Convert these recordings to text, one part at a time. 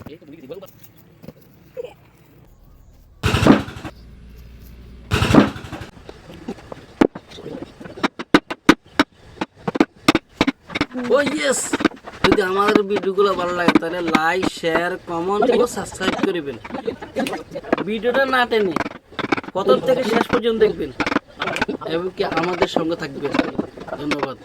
ও yes, যদি আমাদের ভিডিওগুলো ভালো লাগে তাহলে লাইক, শেয়ার, কমেন্ট ও সাবস্ক্রাইব করবেন। ভিডিওটা না টেনে প্রথম থেকে শেষ পর্যন্ত দেখবেন এবং কি আমাদের সঙ্গে থাকবেন। ধন্যবাদ।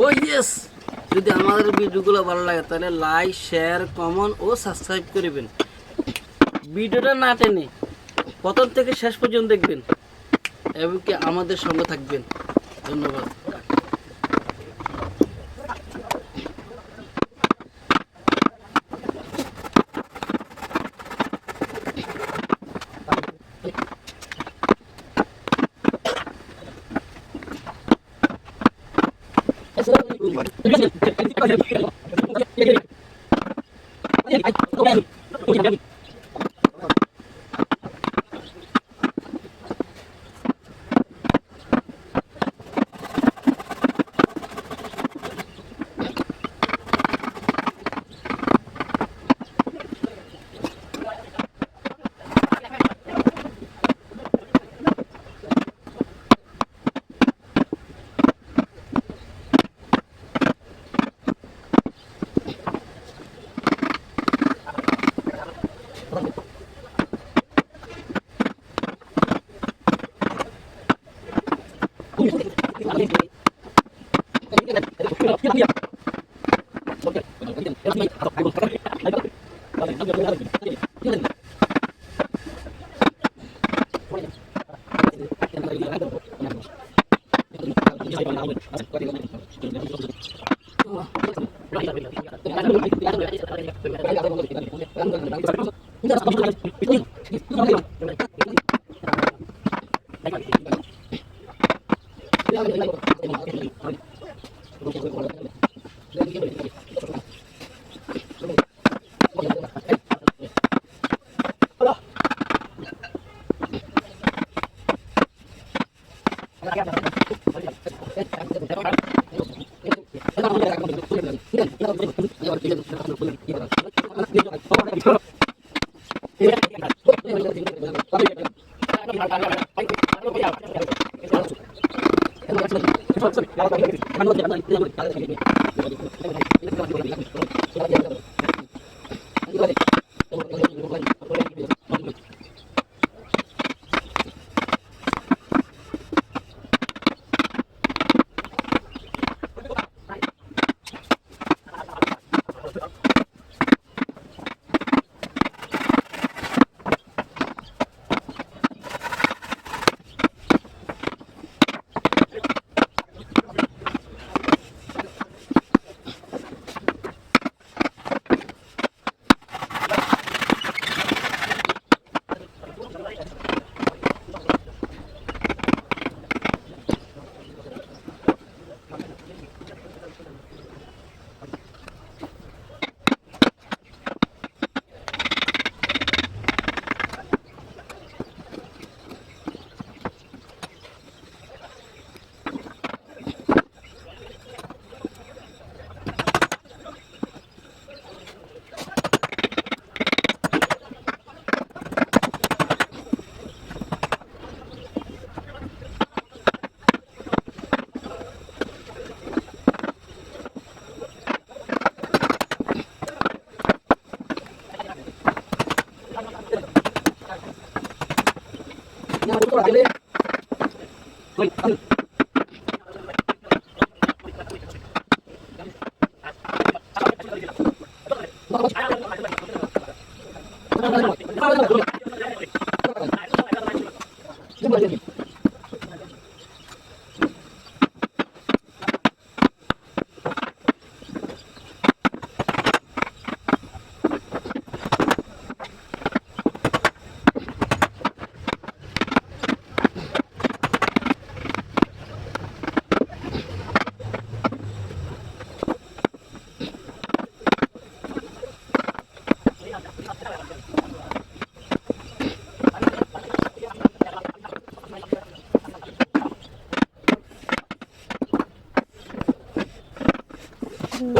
ও ইয়েস, যদি আমাদের ভিডিওগুলো ভালো লাগে তাহলে লাইক শেয়ার কমেন্ট ও সাবস্ক্রাইব করবেন। ভিডিওটা না টেনে প্রথম থেকে শেষ পর্যন্ত দেখবেন এবং কি আমাদের সঙ্গে থাকবেন। ধন্যবাদ।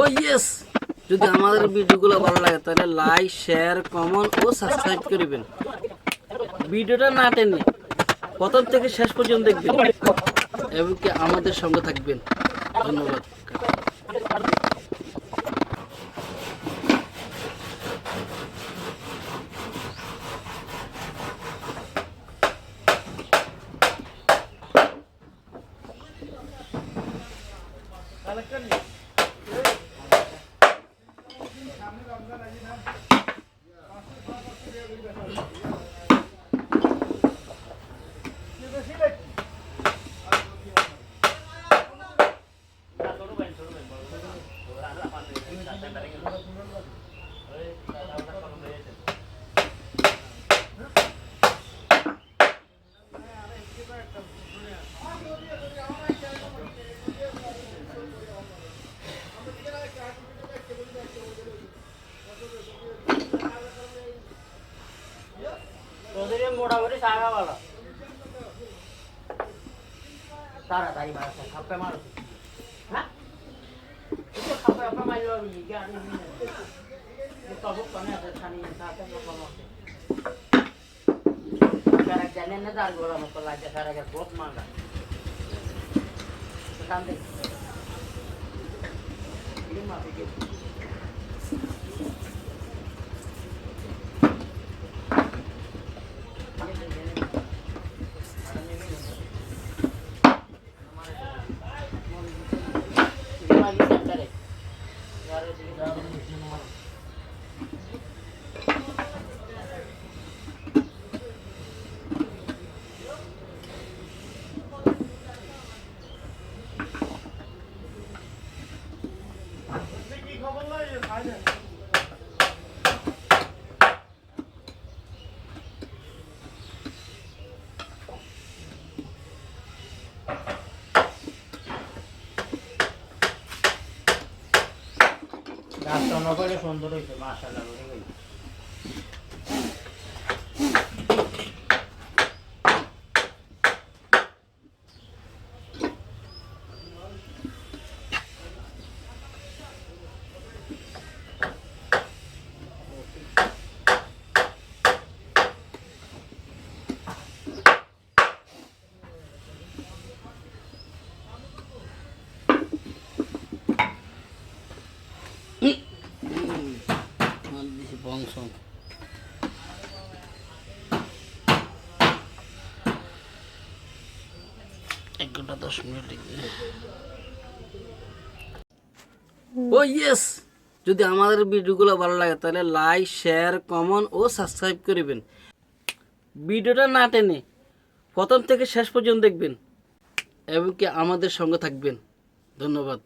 ও ইয়েস, যদি আমাদের ভিডিওগুলো ভালো লাগে তাহলে লাইক শেয়ার কমেন্ট ও সাবস্ক্রাইব করবেন। ভিডিওটা না টেনে প্রথম থেকে শেষ পর্যন্ত দেখবেন এবং কি আমাদের সঙ্গে থাকবেন। ধন্যবাদ। মোটামুটি সারা ভালো তাড়াতাড়ি মারছে খাপে মারো হ্যাঁ খাপে আপা মারলো তবু কোনে আছে খানি সাথে কমাতে কারা জানেন না দাঁড় গোলা মতো লাগে সারা কে বহুত মাঙ্গা কাম দে ini mah pikir রাস্তা সুন্দর হয়েছে মাশাআল্লাহ। বংশ 1 ঘন্টা 10 মিনিট লিখবে। ও ইয়েস, যদি আমাদের ভিডিওগুলো ভালো লাগে তাহলে লাইক শেয়ার কমেন্ট ও সাবস্ক্রাইব করবেন। ভিডিওটা না টেনে প্রথম থেকে শেষ পর্যন্ত দেখবেন এবং কি আমাদের সঙ্গে থাকবেন। ধন্যবাদ।